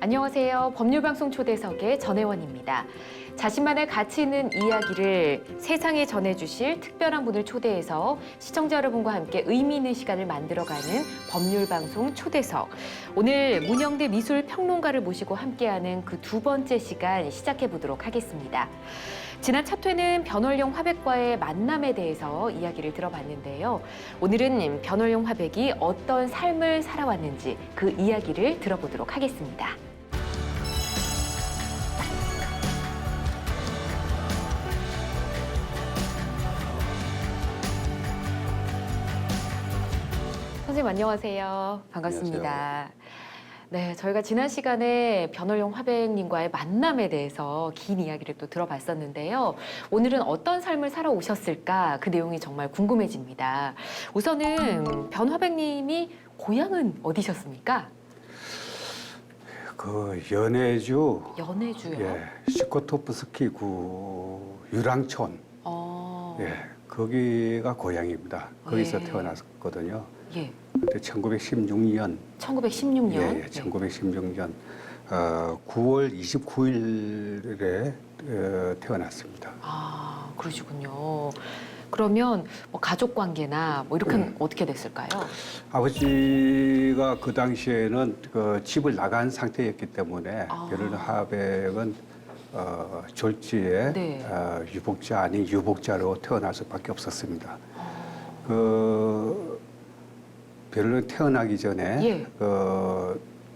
안녕하세요. 법률방송 초대석의 전혜원입니다. 자신만의 가치 있는 이야기를 세상에 전해주실 특별한 분을 초대해서 시청자 여러분과 함께 의미 있는 시간을 만들어가는 법률방송 초대석. 오늘 문영대 미술평론가를 모시고 함께하는 그 두 번째 시간 시작해 보도록 하겠습니다. 지난 첫 회는 변월용 화백과의 만남에 대해서 이야기를 들어봤는데요. 오늘은 변월용 화백이 어떤 삶을 살아왔는지 그 이야기를 들어보도록 하겠습니다. 선생님 안녕하세요. 반갑습니다. 안녕하세요. 네, 저희가 지난 시간에 변월용 화백님과의 만남에 대해서 긴 이야기를 또 들어봤었는데요. 오늘은 어떤 삶을 살아오셨을까 그 내용이 정말 궁금해집니다. 우선은 변 화백님이 고향은 어디셨습니까? 그 연해주, 연해주요. 예, 시코토프스키구 유랑촌, 예, 거기가 고향입니다. 거기서 예. 태어났거든요. 예. 그때 1916년, 1916년. 예, 1916년 9월 29일에 태어났습니다. 아, 그러시군요. 그러면 뭐 가족 관계나 뭐 이렇게 어떻게 됐을까요? 아버지가 그 당시에는 그 집을 나간 상태였기 때문에 아. 변월용 화백은 졸지에 네. 유복자 아닌 유복자로 태어날 수밖에 없었습니다. 아. 그 변월용 태어나기 전에 예.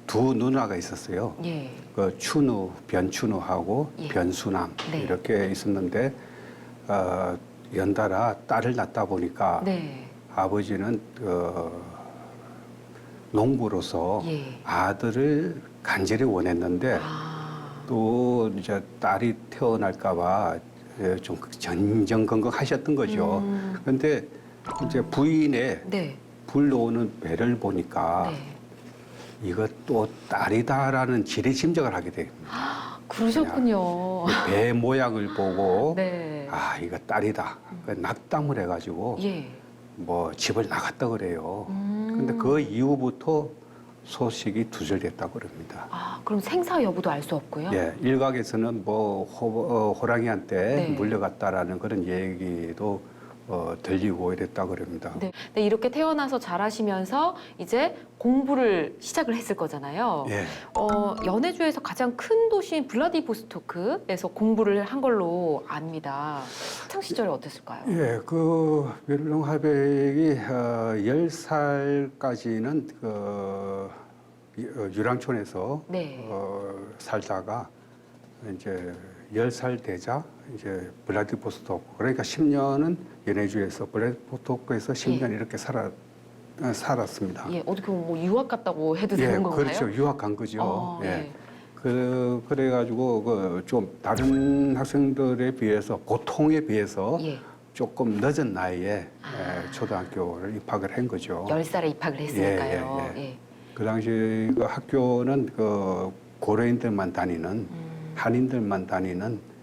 두 누나가 있었어요. 예. 그 춘우, 변춘우하고 예. 변수남 네. 이렇게 있었는데 연달아 딸을 낳다 보니까 네. 아버지는 농부로서 예. 아들을 간절히 원했는데 아. 또 이제 딸이 태어날까봐 좀 전전긍긍하셨던 거죠. 그런데 이제 부인의 네. 불러오는 배를 보니까 네. 이것 또 딸이다라는 지레짐작을 하게 됩니다. 그러셨군요. 배 모양을 보고 네. 아 이거 딸이다. 그 낙담을 해가지고 예. 뭐 집을 나갔다 그래요. 근데 음. 그 이후부터 소식이 두절됐다고 그럽니다. 아, 그럼 생사 여부도 알 수 없고요? 예, 일각에서는 뭐 호랑이한테 네. 물려갔다라는 그런 얘기도 들리고 이랬다고 그럽니다. 네. 네, 이렇게 태어나서 자라시면서 이제 공부를 시작을 했을 거잖아요. 예. 연해주에서 가장 큰 도시인 블라디보스토크에서 공부를 한 걸로 압니다. 학창 시절에 어땠을까요? 예, 그 변월용 화백이 10살까지는 그 유랑촌에서 네. 살다가 이제 10살 되자 이제 블라디보스토크 그러니까 10년은 연해주에서 블라디보스토크에서 10년 이렇게 살았습니다. 예, 어떻게 보면 뭐 유학 갔다고 해도 되는 건가요? 그렇죠. 유학 간 거죠. 예. 예. 그래가지고 좀 다른 학생들에 비해서 보통에 비해서 예. 조금 늦은 나이에 초등학교를 입학을 한 거죠. 10살에 입학을 했으니까요. 예. 그 당시 그 학교는 그 고려인들만 다니는 한인들만 다니는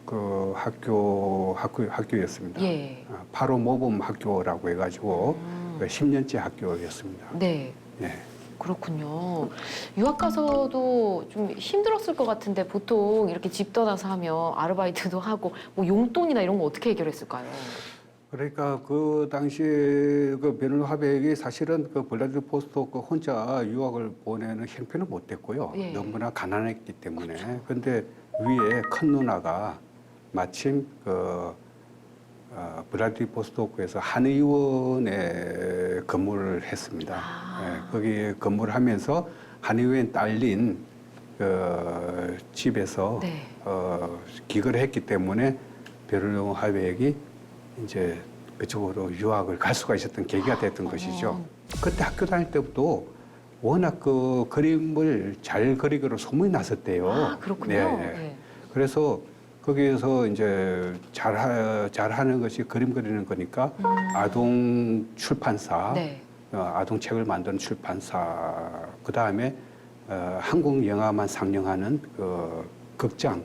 그 학교였습니다. 예. 8호 모범 학교라고 해가지고 10년째 학교였습니다. 네. 예. 그렇군요. 유학 가서도 좀 힘들었을 것 같은데 보통 이렇게 집 떠나서 하면 아르바이트도 하고 뭐 용돈이나 이런 거 어떻게 해결했을까요? 그러니까 그 당시 그 변월용 화백이 사실은 그 블라디보스토크 혼자 유학을 보내는 형편은 못 됐고요. 예. 너무나 가난했기 때문에. 근데 위에 큰 누나가 마침 그 블라디보스토크에서 한의원에 근무를 했습니다. 예, 거기 근무를 하면서 한의원에 딸린 그 집에서 네. 기거를 했기 때문에 변월용 화백이 이제 그쪽으로 유학을 갈 수가 있었던 계기가 됐던 것이죠. 그때 학교 다닐 때부터 워낙 그 그림을 잘 그리기로 소문이 났었대요. 아, 그렇군요. 네. 그래서 거기에서 이제 잘하는 것이 그림 그리는 거니까 아동 출판사, 네. 아동 책을 만드는 출판사, 그 다음에 한국 영화만 상영하는 그 극장,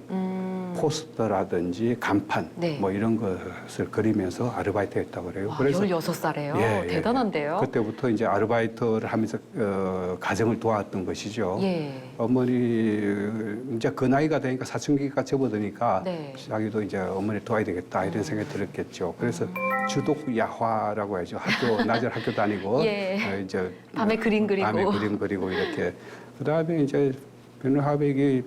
포스터라든지 간판 네. 뭐 이런 것을 그리면서 아르바이트했다고 그래요. 와, 16살에요? 예, 예. 대단한데요? 그때부터 이제 아르바이트를 하면서 가정을 도왔던 것이죠. 예. 어머니 이제 그 나이가 되니까 사춘기가 접어드니까 네. 자기도 이제 어머니 도와야 되겠다 이런 생각이 들었겠죠. 그래서 주독 야화라고 하죠. 학교 낮에 학교 다니고 예. 이제 밤에 그림 그리고. 밤에 그림 그리고 이렇게 그다음에 이제 변호하백이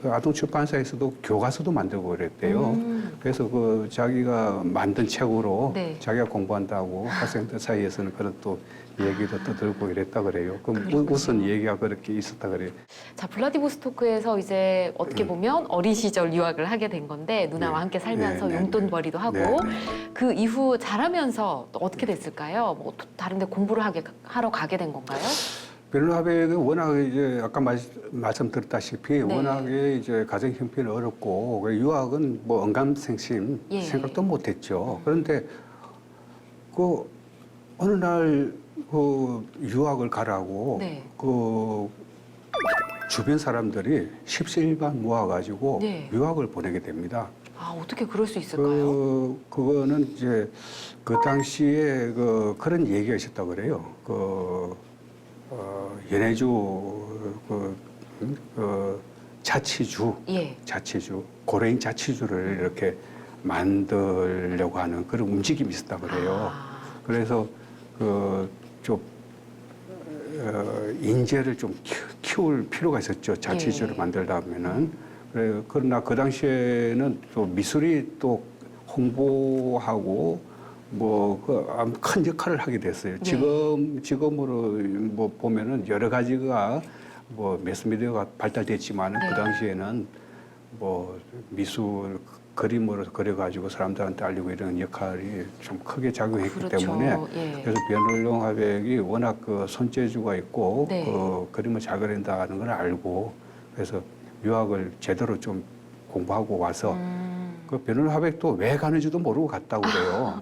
그 아동출판사에서도 교과서도 만들고 그랬대요. 그래서 그 자기가 만든 책으로 네. 자기가 공부한다고 학생들 사이에서는 그런 또 얘기도 떠들고 이랬다 그래요. 그럼 그렇군요. 우선 얘기가 그렇게 있었다 그래요. 자, 블라디보스토크에서 이제 어떻게 보면 어린 시절 유학을 하게 된 건데 누나와 네. 함께 살면서 네, 네, 용돈벌이도 하고 네, 네. 그 이후 자라면서 또 어떻게 됐을까요? 뭐 다른 데 공부를 하러 가게 된 건가요? 변호사백은 워낙 이제 아까 말씀드렸다시피 네. 워낙에 이제 가정 형편이 어렵고 유학은 뭐 언감생심 예. 생각도 못했죠. 그런데 그 어느 날 그 유학을 가라고 네. 그 주변 사람들이 십시일반 모아가지고 네. 유학을 보내게 됩니다. 아, 어떻게 그럴 수 있을까요? 그거는 이제 그 당시에 그런 얘기가 있었다고 그래요. 연해주 자치주, 예. 자치주, 고려인 자치주를 이렇게 만들려고 하는 그런 움직임이 있었다 그래요. 아, 그래서 좀 인재를 좀 키울 필요가 있었죠. 자치주를 예. 만들려면은. 그러나 그 당시에는 또 미술이 또 홍보하고 큰 역할을 하게 됐어요. 네. 지금으로 뭐 보면은 여러 가지가 뭐 매스미디어가 발달됐지만은 네. 그 당시에는 뭐 미술 그림으로 그려가지고 사람들한테 알리고 이런 역할이 좀 크게 작용했기 그렇죠. 때문에 예. 그래서 변울롱 화백이 워낙 손재주가 있고 네. 그림을 잘 그린다는 걸 알고 그래서 유학을 제대로 좀 공부하고 와서 그 변울 화백도 왜 가는지도 모르고 갔다고 그래요.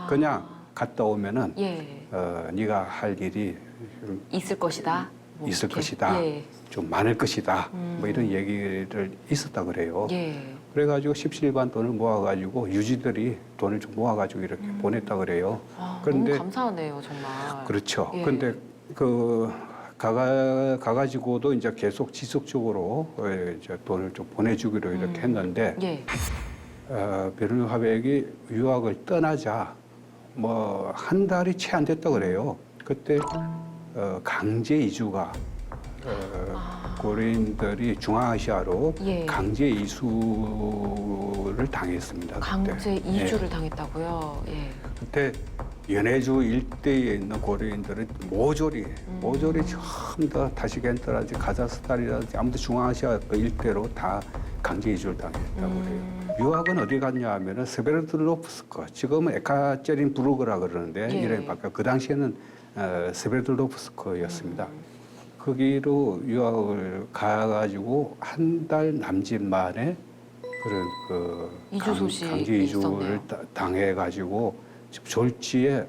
그냥 갔다 오면은 예. 네가 할 일이 좀 있을 것이다. 뭐 있을 이렇게. 것이다. 예. 좀 많을 것이다. 뭐 이런 얘기를 있었다 그래요. 예. 그래가지고 십시일반 돈을 모아가지고 유지들이 돈을 좀 모아가지고 이렇게 보냈다 그래요. 아, 그런데 너무 감사하네요, 정말. 그렇죠. 예. 근데 가가지고도 이제 계속 지속적으로 이제 돈을 좀 보내주기로 이렇게 했는데 예. 베르누 화백이 유학을 떠나자 뭐 한 달이 채 안 됐다 그래요. 그때 강제 이주가 고려인들이 중앙아시아로 예. 강제 이수를 당했습니다. 그때. 강제 이주를 예. 당했다고요. 예. 그때 연해주 일대에 있는 고려인들은 모조리 전부 다 타시켄트라든지 카자흐스탄이라든지 아무튼 중앙아시아 그 일대로 다 강제 이주를 당했다고 그래요. 유학은 어디 갔냐 하면은 스베르드로프스크, 지금은 에카제린부르크라 그러는데 예. 이름이 바뀌어 그 당시에는 스베르드로프스크였습니다. 거기로 유학을 가가지고 한 달 남짓 만에 그런 이주 소식이 강제 이주를 있었네요. 당해가지고 졸지에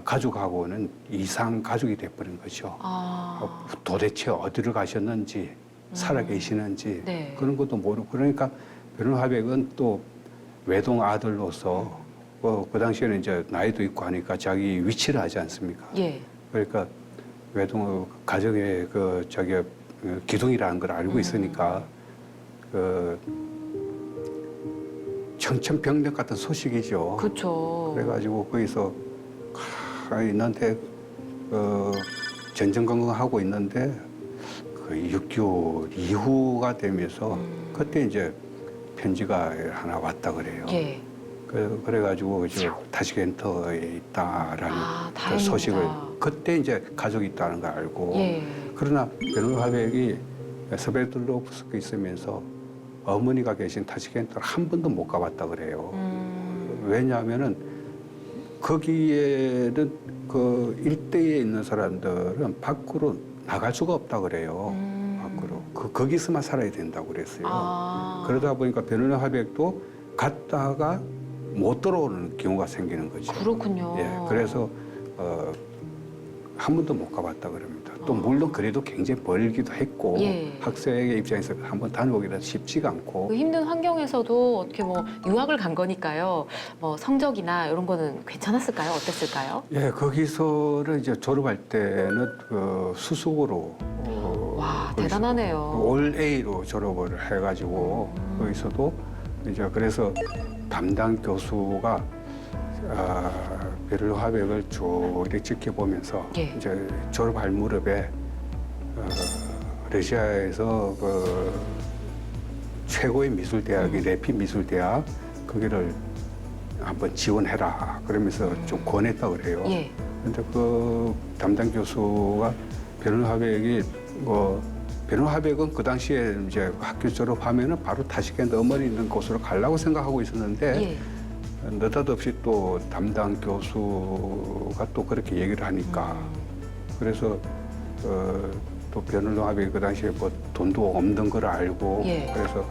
가족하고는 이상 가족이 돼버린 거죠. 아, 도대체 어디를 가셨는지 살아 계시는지 네. 그런 것도 모르고 그러니까 변호 화백은 또 외동 아들로서 그 당시에는 이제 나이도 있고 하니까 자기 위치를 하지 않습니까? 예. 그러니까 외동 가정의 기둥이라는 걸 알고 있으니까 청천벽력 같은 소식이죠. 그렇죠. 그래가지고 거기서 있는데 전전긍긍하고 있는데 그 6개월 이후가 되면서 그때 이제 편지가 하나 왔다 그래요. 예. 그래가지고 타시켄트에 있다라는 아, 그 다행입니다. 소식을 그때 이제 가족이 있다는 걸 알고 예. 그러나 베르누 화백이 스베르드로프스크에 있으면서 어머니가 계신 타시켄트를 한 번도 못 가봤다 그래요. 왜냐하면은 거기에는 그 일대에 있는 사람들은 밖으로 나갈 수가 없다 그래요. 밖으로 거기서만 살아야 된다고 그랬어요. 아. 그러다 보니까 베르누 화백도 갔다가 못 들어오는 경우가 생기는 거죠. 그렇군요. 예, 그래서 한 번도 못 가봤다 그럽니다. 또 물론 그래도 굉장히 멀기도 했고 예. 학생의 입장에서 한번 다녀오기가 쉽지가 않고 그 힘든 환경에서도 어떻게 뭐 유학을 간 거니까요. 뭐 성적이나 이런 거는 괜찮았을까요? 어땠을까요? 예, 거기서는 이제 졸업할 때는 그 수석으로 와, 거기서 대단하네요. 올 A로 졸업을 해가지고 거기서도 이제 그래서 담당 교수가 베를린 화백을 쭉 이렇게 지켜보면서 예. 이제 졸업할 무렵에 러시아에서 그 최고의 미술 대학이 레핀 미술 대학 거기를 한번 지원해라 그러면서 좀 권했다 그래요. 예. 근데 그 담당 교수가 베를린 화백이 베를린 화백은 그 당시에 이제 학교 졸업하면은 바로 타시켄트 어머니 있는 곳으로 가려고 생각하고 있었는데 예. 느닷없이 또 담당 교수가 또 그렇게 얘기를 하니까 그래서 또 베를린 화백이 그 당시에 뭐 돈도 없는 걸 알고 예. 그래서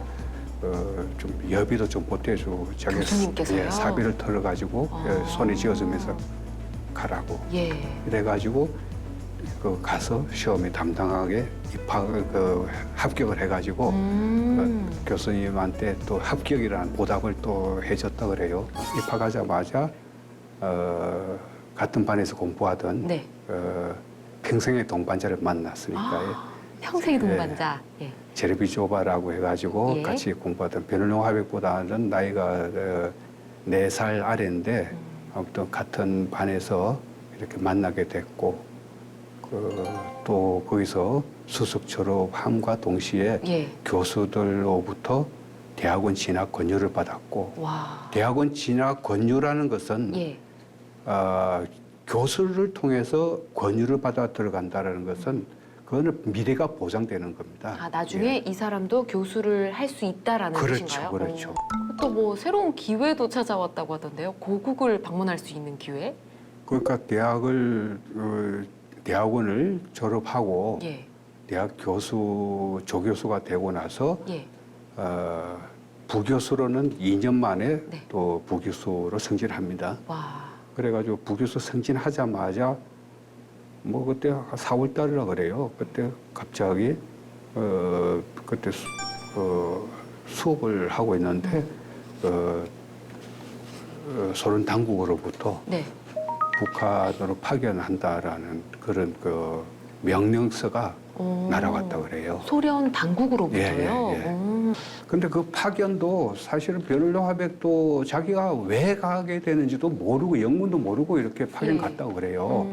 좀 여비도 좀 보태주고 자기 교수님께서요? 사비를 털어가지고 손에 쥐어주면서 가라고 예. 이래가지고 그 가서 시험에 담당하게 합격을 해가지고 교수님한테 또 합격이라는 보답을 또 해줬다 그래요. 입학하자마자 같은 반에서 공부하던 네. 평생의 동반자를 만났으니까 평생의 동반자. 예. 제르비조바라고 해가지고 예. 같이 공부하던 베를린 화백보다는 나이가 4살 아래인데 아무튼 같은 반에서 이렇게 만나게 됐고 또 거기서 수석 졸업함과 동시에 예. 교수들로부터 대학원 진학 권유를 받았고 와. 대학원 진학 권유라는 것은 예. 교수를 통해서 권유를 받아 들어간다는 것은 그거는 미래가 보장되는 겁니다. 아, 나중에 이 사람도 교수를 할 수 있다라는 그렇죠, 뜻인가요? 그렇죠. 또 뭐 새로운 기회도 찾아왔다고 하던데요. 고국을 방문할 수 있는 기회? 그러니까 대학원을 졸업하고 예. 대학 교수 조교수가 되고 나서 예. 부교수로는 2년 만에 네. 또 부교수로 승진합니다. 와. 그래가지고 부교수 승진하자마자 뭐 그때 4월 달이라 그래요. 그때 갑자기 그때 수업을 하고 있는데 소련 당국으로부터 네. 북한으로 파견한다라는 그런 그 명령서가 오. 날아왔다 그래요. 소련 당국으로부터요. 예, 예, 예. 근데 그 파견도 사실은 베를린 화백도 자기가 왜 가게 되는지도 모르고 영문도 모르고 이렇게 파견 예. 갔다고 그래요.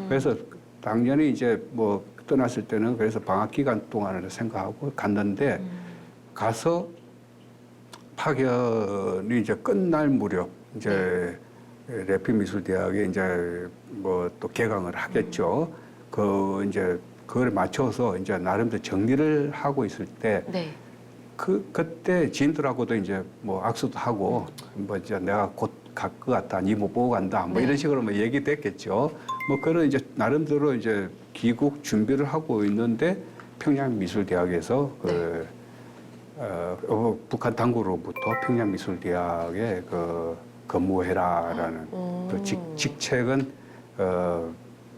그래서 당연히 이제 뭐 떠났을 때는 그래서 방학 기간 동안을 생각하고 갔는데 가서 파견이 이제 끝날 무렵 이제 레핀 미술대학에 이제 뭐 또 개강을 하겠죠. 그 이제 그걸 맞춰서 이제 나름대로 정리를 하고 있을 때 네. 그때 지인들하고도 이제 뭐 악수도 하고 뭐 이제 내가 곧 갈 것 같다, 니 못 보고 간다, 뭐 네. 이런 식으로 뭐 얘기됐겠죠. 뭐 그런 이제 나름대로 이제 귀국 준비를 하고 있는데 평양미술대학에서 네. 북한 당국으로부터 평양미술대학에 근무해라라는 그 직책은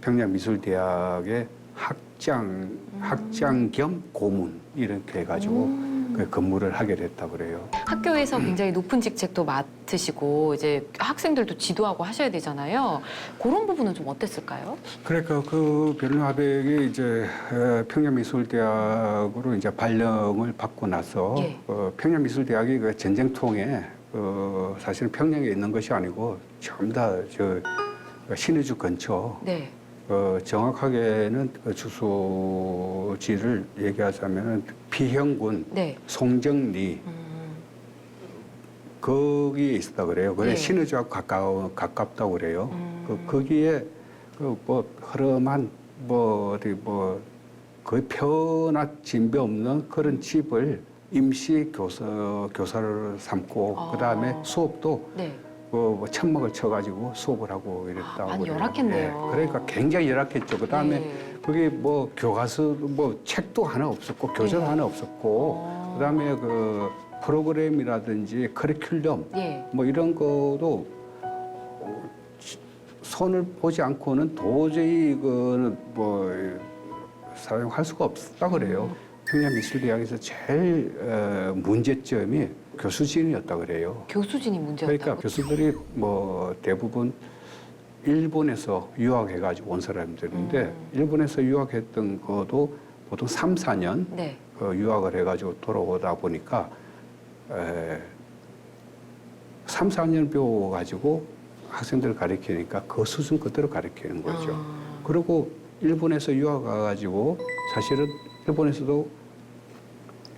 평양미술대학의 학장 겸 고문 이렇게 해가지고 그 근무를 하게 됐다 그래요. 학교에서 굉장히 높은 직책도 맡으시고 이제 학생들도 지도하고 하셔야 되잖아요. 그런 부분은 좀 어땠을까요? 그러니까 그 베를린 화백이 이제 평양미술대학으로 이제 발령을 받고 나서 예. 평양미술대학이 그 전쟁통에 사실은 평양에 있는 것이 아니고 전부 다 저 신의주 근처. 네. 정확하게는 그 주소지를 얘기하자면은 피형군 네. 송정리 거기에 있었다 그래요. 그래 예. 신의주하고 가깝다고 그래요. 거기에 그 뭐 허름한 뭐 어디 뭐 거의 표나 진배 없는 그런 집을 임시 교사를 삼고 그다음에 수업도 네. 뭐 천막을 쳐가지고 수업을 하고 이랬다고. 많이 그래요. 열악했네요. 예, 그러니까 굉장히 열악했죠. 그다음에 네. 거기 뭐 교과서 뭐 책도 하나 없었고 교재도 네. 하나 없었고 그다음에 그 프로그램이라든지 커리큘럼 예. 뭐 이런 거도 손을 보지 않고는 도저히 그뭐 사용할 수가 없었다 그래요. 평양미술대학에서 제일 문제점이 교수진이었다 그래요. 교수진이 문제였다고? 그러니까 교수들이 뭐 대부분 일본에서 유학해가지고 온 사람들인데 일본에서 유학했던 것도 보통 3, 4년 네. 유학을 해가지고 돌아오다 보니까 3, 4년 배워가지고 학생들을 가르치니까 그 수준 그대로 가르치는 거죠. 그리고 일본에서 유학 가가지고 사실은 일본에서도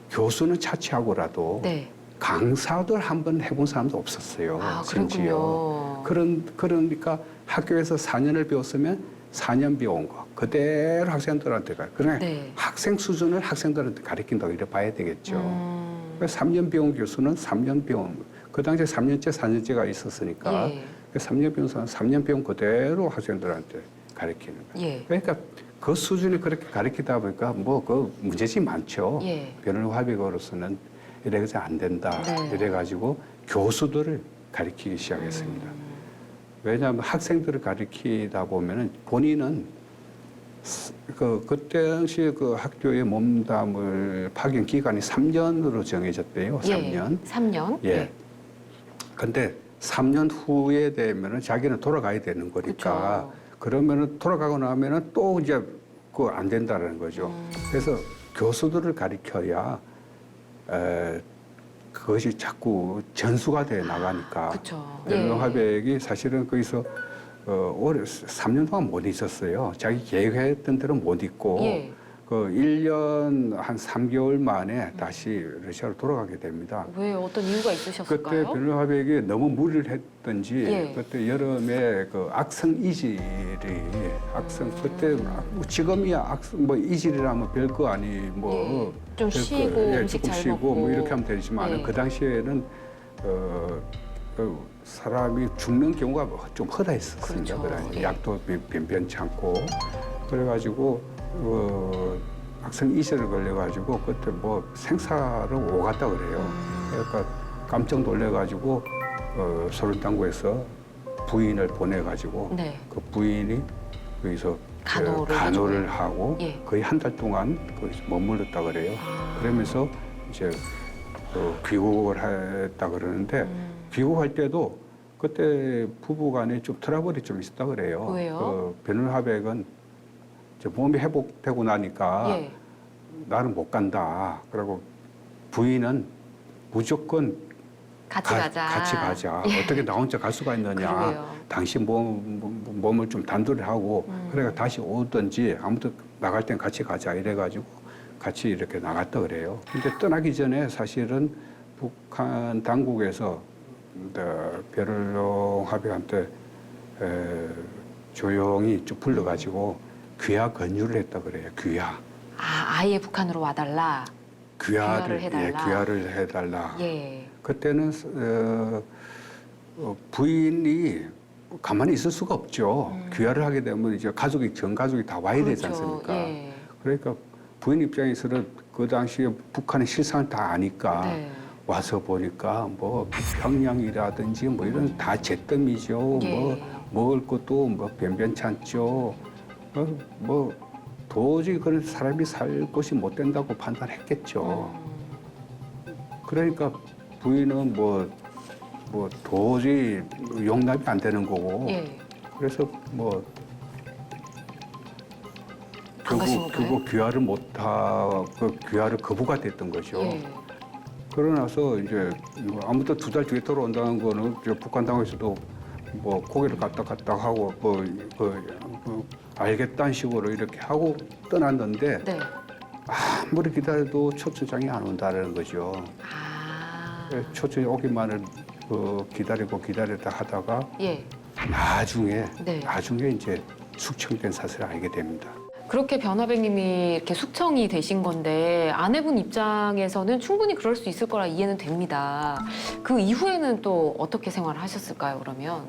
교수는 차치하고라도 네. 강사들 한번 해본 사람도 없었어요. 아, 심지어. 그렇군요. 그러니까 학교에서 4년을 배웠으면 4년 배운 거 그대로 학생들한테 그냥 네. 학생 수준을 학생들한테 가르친다고 이래 봐야 되겠죠. 그래서 3년 배운 교수는 3년 배운 그 당시에 3년째, 4년째가 있었으니까 예. 그 3년 배운 사람 3년 배운 그대로 학생들한테 가르치는 거예요. 예. 그러니까 그 수준이 그렇게 가르치다 보니까 뭐 그 문제점이 많죠. 예. 변호사 화백으로서는 이래서 안 된다. 네. 이래가지고 교수들을 가르치기 시작했습니다. 왜냐하면 학생들을 가르치다 보면은 본인은 그때 당시 그 학교에 몸담을 파견 기간이 3년으로 정해졌대요. 3년. 3년? 예. 근데 3년 후에 되면은 자기는 돌아가야 되는 거니까 그러면은 돌아가고 나면은 또 이제 그 안 된다는 거죠. 그래서 교수들을 가르쳐야 그것이 자꾸 전수가 돼 나가니까. 그렇죠. 화백이 사실은 거기서 올해 3년 동안 못 있었어요. 자기 계획했던 대로 못 있고 예. 그 1년 한 3개월 만에 다시 러시아로 돌아가게 됩니다. 왜 어떤 이유가 그때 있으셨을까요? 변호사백이 너무 무리를 했던지 예. 그때 여름에 그 악성 이질이 그때 지금이야 악성 뭐 이질이라면 별거 아니 뭐 예. 좀 쉬고 음식 조금 잘 쉬고 먹고. 뭐 이렇게 하면 되지만 예. 그 당시에는 그 사람이 죽는 경우가 좀 허다했었습니다. 그렇죠. 그 예. 약도 변변치 않고 그래가지고 악성 이슬을 걸려가지고 그때 뭐 생사를 오갔다 그래요. 그러니까 깜짝 놀래가지고 소련당국에서 부인을 보내가지고 네. 그 부인이 거기서 간호를 하고 예. 거의 한 달 동안 거기서 머물렀다 그래요. 아. 그러면서 이제 귀국을 했다 그러는데 귀국할 때도 그때 부부간에 좀 트러블이 좀 있었다 그래요. 왜요? 변호사백은 몸이 회복되고 나니까 예. 나는 못 간다. 그리고 부인은 무조건 같이 가자. 같이 가자. 예. 어떻게 나 혼자 갈 수가 있느냐. 그러게요. 당신 몸을 좀 단둘이 하고 그래가 다시 오든지 아무튼 나갈 땐 같이 가자. 이래가지고 같이 이렇게 나갔다 그래요. 근데 떠나기 전에 사실은 북한 당국에서 벼를용 합의한테 조용히 쭉 불러가지고 귀화 권유를 했다 그래요. 귀화. 아예 북한으로 와달라. 귀화를 해달라. 예, 귀화를 해달라. 예. 그때는 부인이 가만히 있을 수가 없죠. 귀화를 하게 되면 이제 전 가족이 다 와야 되지 그렇죠. 않습니까? 예. 그러니까 부인 입장에서는 그 당시에 북한의 실상을 다 아니까 네. 와서 보니까 뭐 평양이라든지 뭐 이런 다 잿더미죠. 예. 뭐 먹을 것도 뭐 변변찮죠. 뭐 도저히 그런 사람이 살 곳이 못 된다고 판단했겠죠. 그러니까 부인은 뭐 도저히 용납이 안 되는 거고. 예. 그래서 뭐 안 가신 건가요? 결국 귀화를 못하고 귀화를 거부가 됐던 거죠. 예. 그러나서 이제 뭐 아무튼 2달 뒤에 돌아온다는 거는 이제 북한 당에서도 뭐 고개를 갔다 하고 알겠다는 식으로 이렇게 하고 떠났는데 네. 아무리 기다려도 초청장이 안 온다는 거죠. 아. 초청이 오기만을 기다리다 하다가 예. 나중에 네. 이제 숙청된 사실을 알게 됩니다. 그렇게 변화백님이 이렇게 숙청이 되신 건데 아내분 입장에서는 충분히 그럴 수 있을 거라 이해는 됩니다. 그 이후에는 또 어떻게 생활을 하셨을까요, 그러면?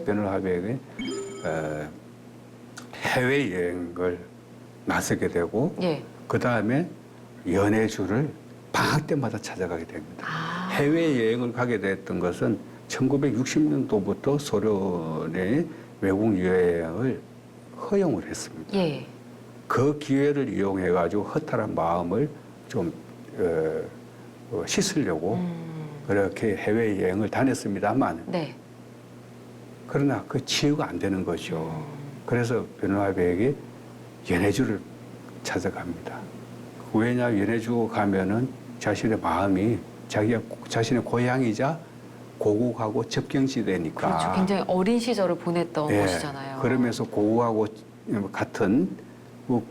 변호사백이 해외여행을 나서게 되고 예. 그다음에 연해주를 방학 때마다 찾아가게 됩니다. 아. 해외여행을 가게 됐던 것은 1960년도부터 소련의 외국 여행을 허용을 했습니다. 예. 그 기회를 이용해 가지고 허탈한 마음을 좀 씻으려고 그렇게 해외 여행을 다녔습니다만 네. 그러나 그 치유가 안 되는 거죠. 그래서 변호사에게 연해주를 찾아갑니다. 왜냐 연해주 가면은 자신의 마음이 자신의 고향이자 고국하고 접경지대니까. 그렇죠. 굉장히 어린 시절을 보냈던 예, 곳이잖아요. 그러면서 고국하고 같은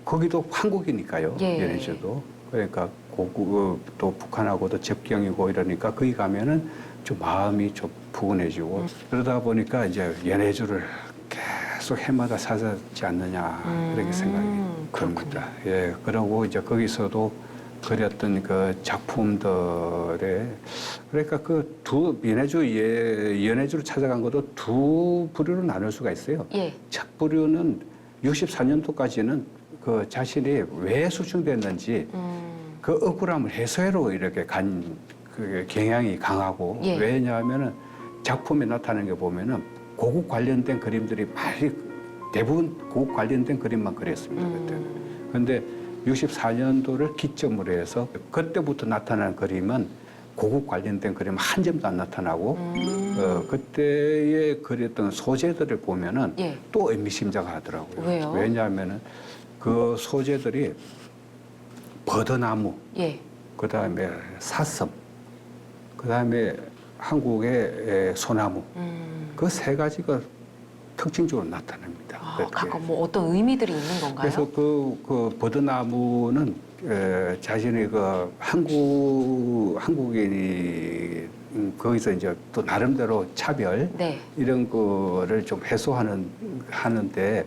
거기도 한국이니까요. 예. 연해주도. 그러니까 고국 또 북한하고도 접경이고 이러니까 거기 가면은 좀 마음이 좀 푸근해지고 그러다 보니까 이제 연해주를 계속 해마다 찾았지 않느냐 그렇게 생각이 듭니다. 예, 그러고 이제 거기서도 그렸던 그 작품들에 그러니까 그 두 연해주를 찾아간 것도 두 부류로 나눌 수가 있어요. 예. 첫 부류는 64년도까지는 그 자신이 왜 수중됐는지 그 억울함을 해소하러 이렇게 간 그 경향이 강하고 예. 왜냐하면은 작품에 나타나는 게 보면은 고국 관련된 그림들이 많이 대부분 고국 관련된 그림만 그렸습니다 그때. 그런데 64년도를 기점으로 해서 그때부터 나타난 그림은 고국 관련된 그림 한 점도 안 나타나고 그때에 그렸던 소재들을 보면은 예. 또 의미심장하더라고요. 왜요? 왜냐하면은 그 소재들이 버드나무, 예. 그다음에 사슴, 그다음에 한국의 소나무 그 세 가지가 특징적으로 나타납니다. 아, 그렇게. 각각 뭐 어떤 의미들이 있는 건가요? 그래서 그 버드나무는 자신의 그 한국인이 거기서 이제 또 나름대로 차별 네. 이런 거를 좀 하는데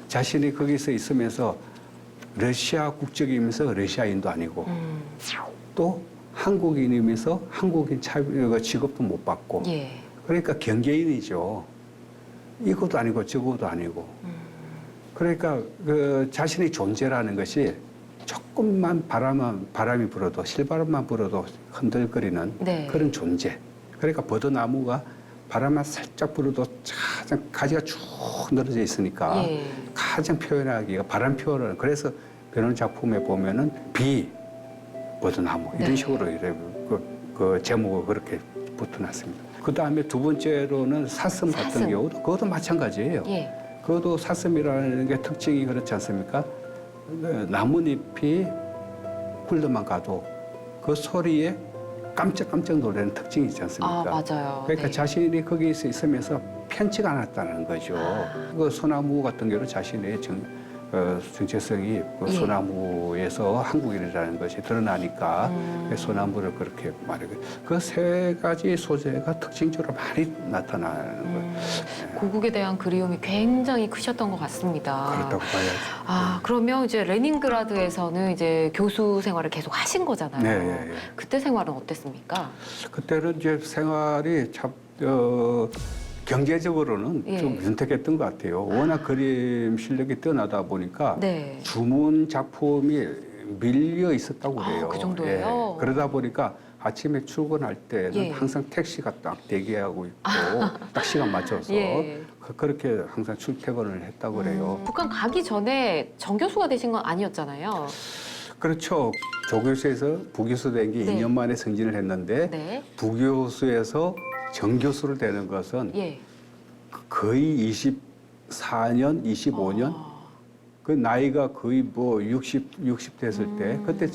자신이 거기서 있으면서 러시아 국적이면서 러시아인도 아니고 또 한국인이면서 한국인 취급도 못 받고 예. 그러니까 경계인이죠. 이것도 아니고 저것도 아니고. 그러니까 그 자신의 존재라는 것이 조금만 바람이 불어도 실바람만 불어도 흔들거리는 네. 그런 존재. 그러니까 버드나무가 바람만 살짝 불어도 가장 가지가 쭉 늘어져 있으니까 예. 가장 표현하기가 바람 표현을 그래서 변호사 작품에 보면은 버드나무 이런 네. 식으로 이래 그 제목을 그렇게 붙여놨습니다. 그 다음에 두 번째로는 사슴 같은 경우도 그것도 마찬가지예요. 예. 그것도 사슴이라는 게 특징이 그렇지 않습니까? 나뭇잎이 굴러만 가도 그 소리에 깜짝깜짝 놀라는 특징이 있지 않습니까? 아, 맞아요. 그러니까 네. 자신이 거기서 있으면서 편치가 않았다는 거죠. 그 소나무 같은 경우는 자신의 정체성이 그 예. 소나무에서 한국인이라는 것이 드러나니까 소나무를 그렇게 말하고 그 세 가지 소재가 특징적으로 많이 나타나는 거예요. 고국에 대한 그리움이 굉장히 크셨던 것 같습니다. 그렇다고 봐야죠. 아, 그러면 이제 레닌그라드에서는 이제 교수 생활을 계속 하신 거잖아요. 네, 예, 예. 그때 생활은 어땠습니까? 그때는 이제 생활이 참 경제적으로는 예. 좀 윤택했던 것 같아요. 워낙 그림 실력이 뛰어나다 보니까 네. 주문 작품이 밀려 있었다고 그래요. 그 정도예요? 그러다 보니까 아침에 출근할 때는 예. 항상 택시가 딱 대기하고 있고 딱 시간 맞춰서 예. 그렇게 항상 출퇴근을 했다고 그래요. 북한 가기 전에 정교수가 되신 건 아니었잖아요. 그렇죠. 조교수에서 부교수 된 게 네. 2년 만에 승진을 했는데 네. 부교수에서 정교수를 되는 것은 예. 거의 24년, 25년 그 나이가 거의 뭐 60 됐을 때 그때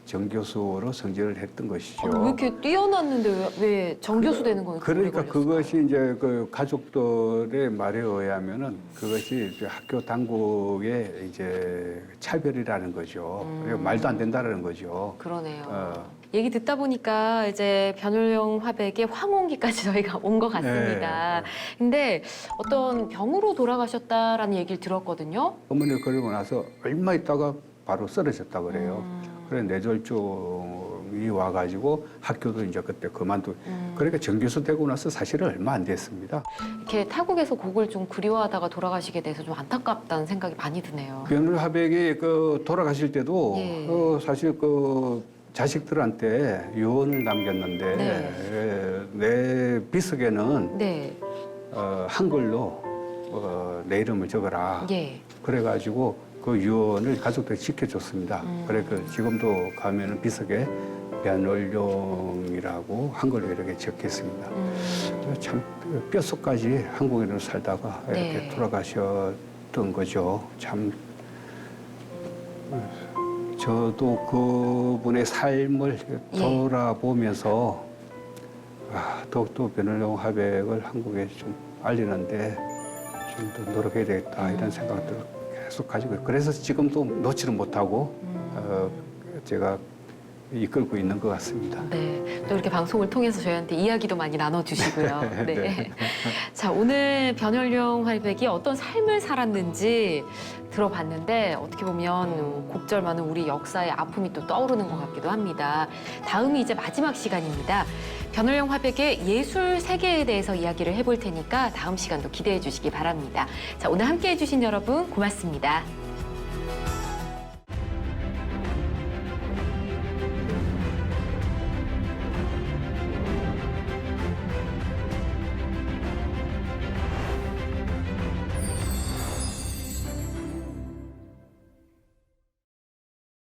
정교수로 승진을 했던 것이죠. 왜 이렇게 뛰어났는데 왜 정교수 되는 건 그러니까 그것이 이제 그 가족들의 말에 의하면은 그것이 이제 학교 당국의 이제 차별이라는 거죠. 그리고 말도 안 된다라는 거죠. 그러네요. 얘기 듣다 보니까 이제 변울령 화백의 황혼기까지 저희가 온 것 같습니다. 네. 근데 어떤 병으로 돌아가셨다라는 얘기를 들었거든요. 어머니가 그러고 나서 얼마 있다가 바로 쓰러졌다 그래요. 그래 뇌졸중이 와가지고 학교도 이제 그때 그러니까 정교수 되고 나서 사실은 얼마 안 됐습니다. 이렇게 타국에서 곡을 좀 그리워하다가 돌아가시게 돼서 좀 안타깝다는 생각이 많이 드네요. 변울 화백이 그 돌아가실 때도 예. 사실 그 자식들한테 유언을 남겼는데 내 비석에는 네. 한글로 내 이름을 적어라. 예. 그래가지고 그 유언을 가족들이 지켜줬습니다. 그래 지금도 가면은 비석에 변월룡이라고 한글로 이렇게 적혀 있습니다. 참 뼛속까지 한국인으로 살다가 이렇게 네. 돌아가셨던 거죠. 참 저도 그분의 삶을 예. 돌아보면서 더욱더 변월룡 화백을 한국에 좀 알리는데 좀 더 노력해야 되겠다 이런 생각들을 계속 가지고 있어요. 그래서 지금도 놓지를 못하고 제가 이끌고 있는 것 같습니다. 네, 또 이렇게 방송을 통해서 저희한테 이야기도 많이 나눠주시고요. 네. 네. 자, 오늘 변월룡 활백이 어떤 삶을 살았는지 들어봤는데 어떻게 보면 곡절 많은 우리 역사의 아픔이 또 떠오르는 것 같기도 합니다. 다음이 이제 마지막 시간입니다. 변월룡 화백의 예술 세계에 대해서 이야기를 해볼 테니까 다음 시간도 기대해 주시기 바랍니다. 자, 오늘 함께해 주신 여러분 고맙습니다.